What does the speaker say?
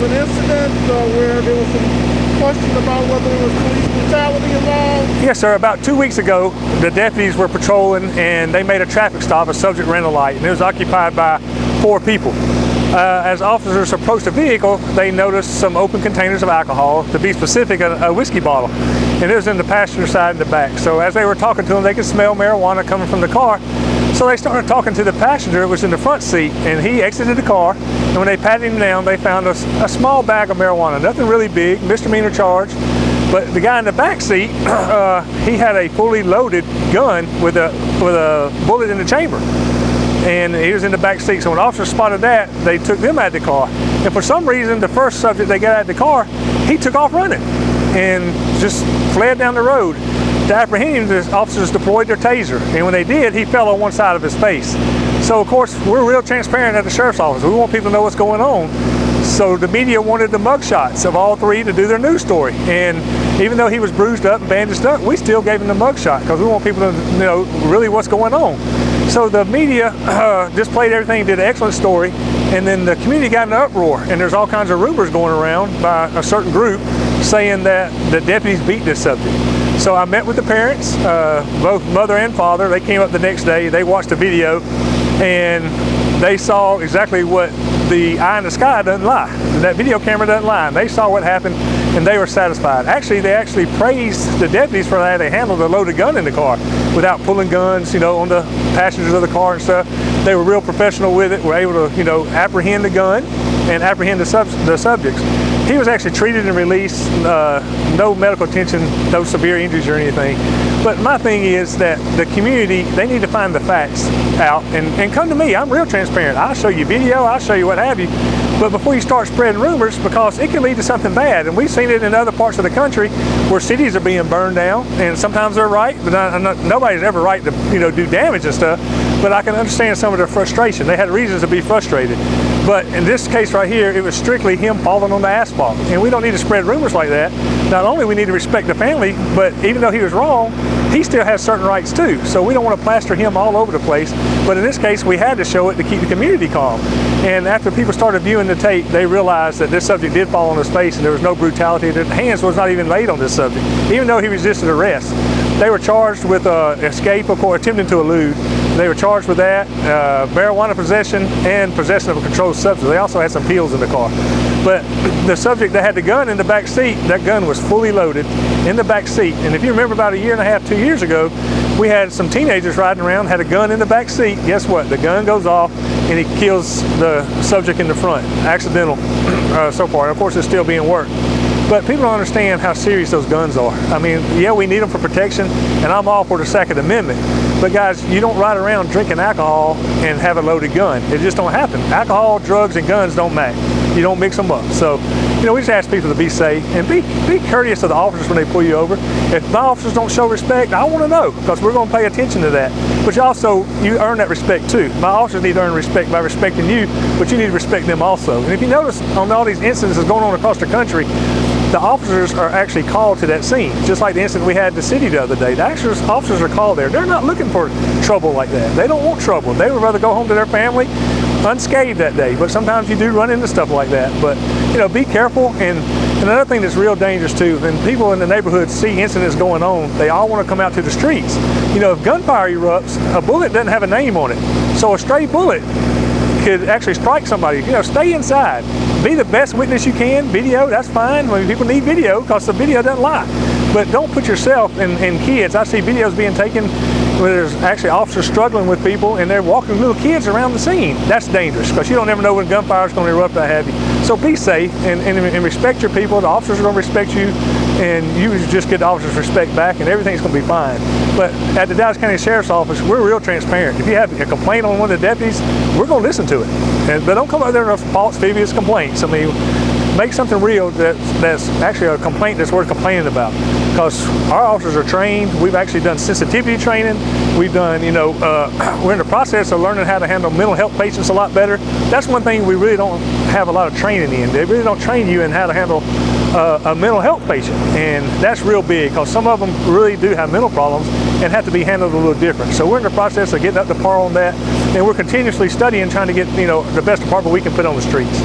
an incident where there was some question about whether there was police brutality involved? Yes, sir. About 2 weeks ago, the deputies were patrolling and they made a traffic stop, a subject rental light, and it was occupied by 4 people. As officers approached the vehicle, they noticed some open containers of alcohol, to be specific, a whiskey bottle, and it was in the passenger side in the back. So as they were talking to them, they could smell marijuana coming from the car. So they started talking to the passenger who was in the front seat, and he exited the car, and when they patted him down, they found a small bag of marijuana, nothing really big, misdemeanor charge. But the guy in the back seat, he had a fully loaded gun with a bullet in the chamber. And he was in the back seat. So when officers spotted that, they took them out of the car. And for some reason, the first subject they got out of the car, he took off running and just fled down the road. To apprehend him, the officers deployed their taser. And when they did, he fell on one side of his face. So of course, we're real transparent at the sheriff's office. We want people to know what's going on. So the media wanted the mugshots of all 3 to do their news story. And even though he was bruised up and bandaged up, we still gave him the mugshot because we want people to know really what's going on. So the media displayed everything, did an excellent story, and then the community got in an uproar, and there's all kinds of rumors going around by a certain group saying that the deputies beat this subject. So I met with the parents, both mother and father. They came up the next day, they watched the video, and they saw exactly what the eye in the sky doesn't lie. That video camera doesn't lie. And they saw what happened, and they were satisfied. Actually, they actually praised the deputies for how they handled a loaded gun in the car without pulling guns, on the passengers of the car and stuff. They were real professional with it, were able to, apprehend the gun and apprehend the subjects. He was actually treated and released, no medical attention, no severe injuries or anything. But my thing is that the community, they need to find the facts out and come to me. I'm real transparent. I'll show you video, I'll show you what have you. But before you start spreading rumors, because it can lead to something bad. And we've seen it in other parts of the country where cities are being burned down, and sometimes they're right, but nobody's ever right to do damage and stuff. But I can understand some of their frustration. They had reasons to be frustrated. But in this case right here, it was strictly him falling on the asphalt. And we don't need to spread rumors like that. Not only we need to respect the family, but even though he was wrong, he still has certain rights too. So we don't want to plaster him all over the place. But in this case, we had to show it to keep the community calm. And after people started viewing the tape, they realized that this subject did fall on his face and there was no brutality. The hands was not even laid on this subject, even though he resisted arrest. They were charged with escape, of course, attempting to elude. They were charged with that, marijuana possession, and possession of a controlled substance. They also had some pills in the car. But the subject that had the gun in the back seat, that gun was fully loaded in the back seat. And if you remember about 1.5 years, 2 years ago, we had some teenagers riding around, had a gun in the back seat. Guess what? The gun goes off and it kills the subject in the front. Accidental so far. And of course, it's still being worked. But people don't understand how serious those guns are. I mean, yeah, we need them for protection, and I'm all for the Second Amendment. But guys, you don't ride around drinking alcohol and have a loaded gun. It just don't happen. Alcohol, drugs, and guns don't match. You don't mix them up. So, we just ask people to be safe and be courteous to the officers when they pull you over. If my officers don't show respect, I want to know, because we're going to pay attention to that. But you earn that respect too. My officers need to earn respect by respecting you, but you need to respect them also. And if you notice on all these incidents that's going on across the country, the officers are actually called to that scene, just like the incident we had in the city the other day. The officers are called there. They're not looking for trouble like that. They don't want trouble. They would rather go home to their family unscathed that day. But sometimes you do run into stuff like that. But be careful. And another thing that's real dangerous too, when people in the neighborhood see incidents going on, they all want to come out to the streets. If gunfire erupts, a bullet doesn't have a name on it. So a stray bullet could actually strike somebody. Stay inside. Be the best witness you can. Video, that's fine. People need video because the video doesn't lie. But don't put yourself and kids. I see videos being taken where there's actually officers struggling with people and they're walking little kids around the scene. That's dangerous because you don't ever know when gunfire is going to erupt, what have you. So be safe and respect your people. The officers are going to respect you, and you just get the officers' respect back, and everything's going to be fine. But at the Dallas County Sheriff's Office, we're real transparent. If you have a complaint on one of the deputies, we're going to listen to it. But don't come out there with false, frivolous complaints. Make something real that's actually a complaint that's worth complaining about. Because our officers are trained. We've actually done sensitivity training. We've done, we're in the process of learning how to handle mental health patients a lot better. That's one thing we really don't have a lot of training in. They really don't train you in how to handle a mental health patient. And that's real big because some of them really do have mental problems and have to be handled a little different. So we're in the process of getting up to par on that. And we're continuously studying, trying to get, the best department we can put on the streets.